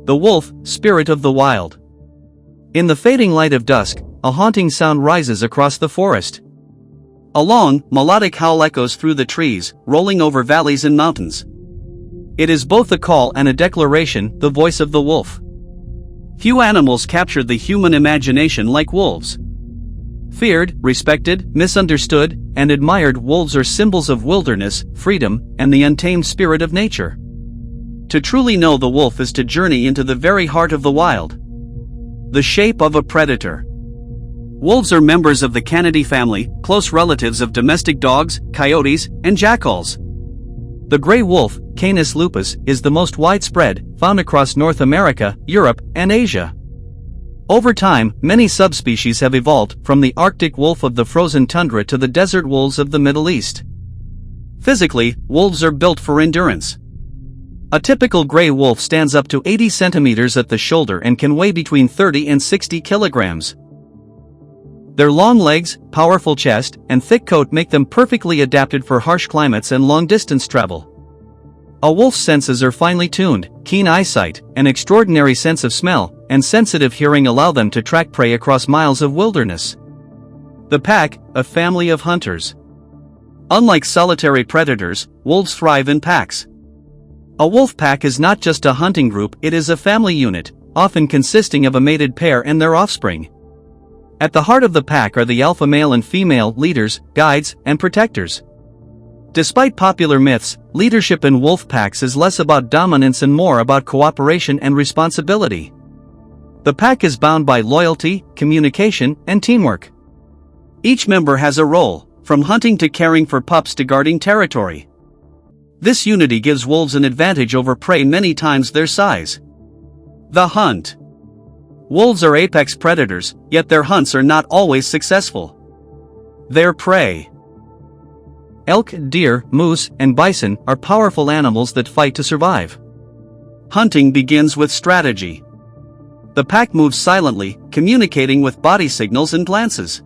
The wolf, spirit of the wild. In the fading light of dusk, a haunting sound rises across the forest. A long, melodic howl echoes through the trees, rolling over valleys and mountains. It is both a call and a declaration, the voice of the wolf. Few animals capture the human imagination like wolves. Feared, respected, misunderstood, and admired, wolves are symbols of wilderness, freedom, and the untamed spirit of nature. To truly know the wolf is to journey into the very heart of the wild. The shape of a predator. Wolves are members of the Canidae family, close relatives of domestic dogs, coyotes, and jackals. The gray wolf, Canis lupus, is the most widespread, found across North America, Europe, and Asia. Over time, many subspecies have evolved, from the Arctic wolf of the frozen tundra to the desert wolves of the Middle East. Physically, wolves are built for endurance. A typical gray wolf stands up to 80 centimeters at the shoulder and can weigh between 30 and 60 kilograms. Their long legs, powerful chest, and thick coat make them perfectly adapted for harsh climates and long-distance travel. A wolf's senses are finely tuned. Keen eyesight, an extraordinary sense of smell, and sensitive hearing allow them to track prey across miles of wilderness. The pack, a family of hunters. Unlike solitary predators, wolves thrive in packs. A wolf pack is not just a hunting group, it is a family unit, often consisting of a mated pair and their offspring. At the heart of the pack are the alpha male and female leaders, guides, and protectors. Despite popular myths, leadership in wolf packs is less about dominance and more about cooperation and responsibility. The pack is bound by loyalty, communication, and teamwork. Each member has a role, from hunting to caring for pups to guarding territory. This unity gives wolves an advantage over prey many times their size. The hunt. Wolves are apex predators, yet their hunts are not always successful. Their prey. Elk, deer, moose, and bison are powerful animals that fight to survive. Hunting begins with strategy. The pack moves silently, communicating with body signals and glances.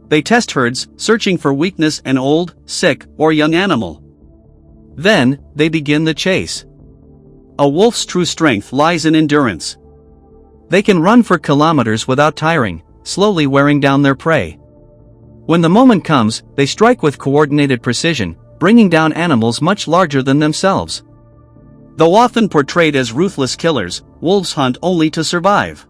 They test herds, searching for weakness in old, sick, or young animal. Then, they begin the chase. A wolf's true strength lies in endurance. They can run for kilometers without tiring, slowly wearing down their prey. When the moment comes, they strike with coordinated precision, bringing down animals much larger than themselves. Though often portrayed as ruthless killers, wolves hunt only to survive.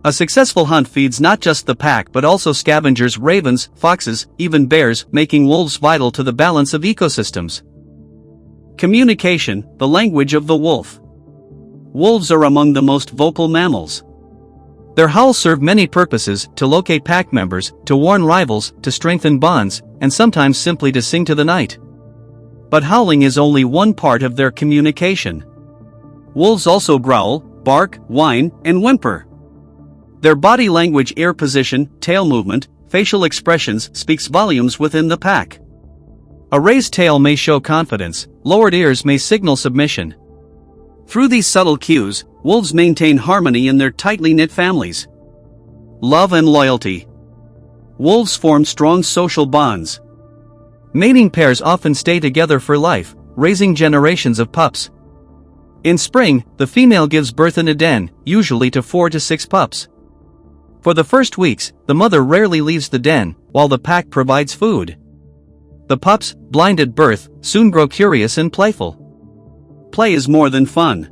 A successful hunt feeds not just the pack but also scavengers, ravens, foxes, even bears, making wolves vital to the balance of ecosystems. Communication, the language of the wolf. Wolves are among the most vocal mammals. Their howls serve many purposes: to locate pack members, to warn rivals, to strengthen bonds, and sometimes simply to sing to the night. But howling is only one part of their communication. Wolves also growl, bark, whine, and whimper. Their body language, ear position, tail movement, facial expressions speaks volumes within the pack. A raised tail may show confidence, lowered ears may signal submission. Through these subtle cues, wolves maintain harmony in their tightly knit families. Love and loyalty. Wolves form strong social bonds. Mating pairs often stay together for life, raising generations of pups. In spring, the female gives birth in a den, usually to 4 to 6 pups. For the first weeks, the mother rarely leaves the den, while the pack provides food. The pups, blind at birth, soon grow curious and playful. Play is more than fun.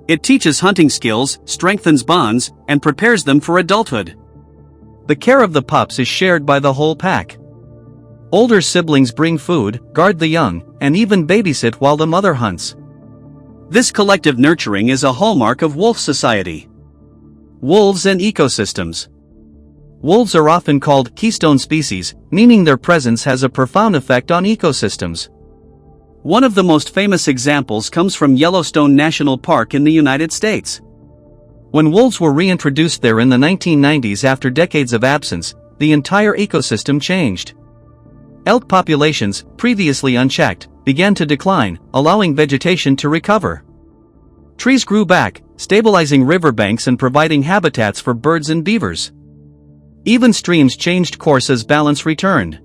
It teaches hunting skills, strengthens bonds, and prepares them for adulthood. The care of the pups is shared by the whole pack. Older siblings bring food, guard the young, and even babysit while the mother hunts. This collective nurturing is a hallmark of wolf society. Wolves and ecosystems. Wolves are often called keystone species, meaning their presence has a profound effect on ecosystems. One of the most famous examples comes from Yellowstone National Park in the United States. When wolves were reintroduced there in the 1990s after decades of absence, the entire ecosystem changed. Elk populations, previously unchecked, began to decline, allowing vegetation to recover. Trees grew back, stabilizing riverbanks and providing habitats for birds and beavers. Even streams changed course as balance returned.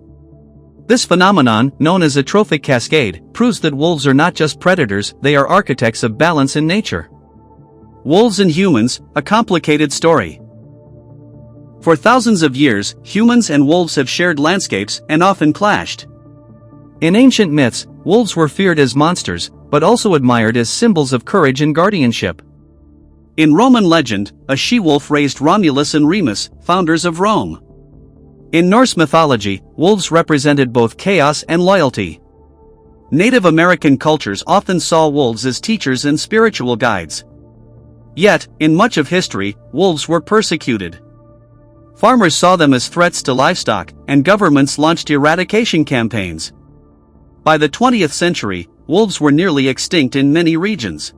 This phenomenon, known as a trophic cascade, proves that wolves are not just predators, they are architects of balance in nature. Wolves and humans, a complicated story. For thousands of years, humans and wolves have shared landscapes and often clashed. In ancient myths, wolves were feared as monsters, but also admired as symbols of courage and guardianship. In Roman legend, a she-wolf raised Romulus and Remus, founders of Rome. In Norse mythology, wolves represented both chaos and loyalty. Native American cultures often saw wolves as teachers and spiritual guides. Yet, in much of history, wolves were persecuted. Farmers saw them as threats to livestock, and governments launched eradication campaigns. By the 20th century, wolves were nearly extinct in many regions.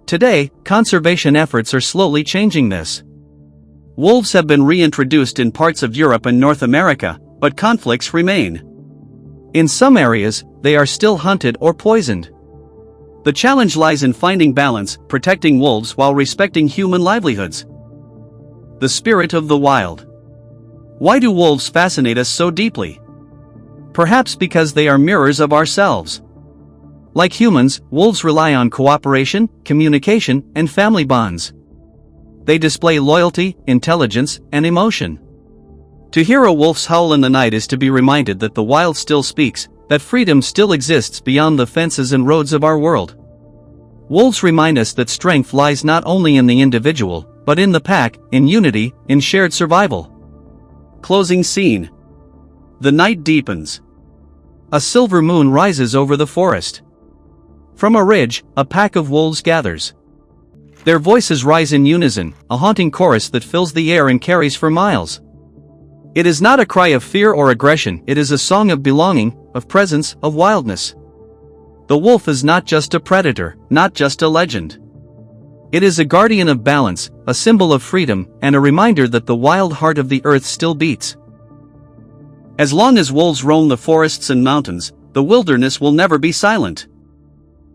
Today, conservation efforts are slowly changing this. Wolves have been reintroduced in parts of Europe and North America, but conflicts remain. In some areas, they are still hunted or poisoned. The challenge lies in finding balance, protecting wolves while respecting human livelihoods. The spirit of the wild. Why do wolves fascinate us so deeply? Perhaps because they are mirrors of ourselves. Like humans, wolves rely on cooperation, communication, and family bonds. They display loyalty, intelligence, and emotion. To hear a wolf's howl in the night is to be reminded that the wild still speaks, that freedom still exists beyond the fences and roads of our world. Wolves remind us that strength lies not only in the individual, but in the pack, in unity, in shared survival. Closing scene. The night deepens. A silver moon rises over the forest. From a ridge, a pack of wolves gathers. Their voices rise in unison, a haunting chorus that fills the air and carries for miles. It is not a cry of fear or aggression, it is a song of belonging, of presence, of wildness. The wolf is not just a predator, not just a legend. It is a guardian of balance, a symbol of freedom, and a reminder that the wild heart of the earth still beats. As long as wolves roam the forests and mountains, the wilderness will never be silent.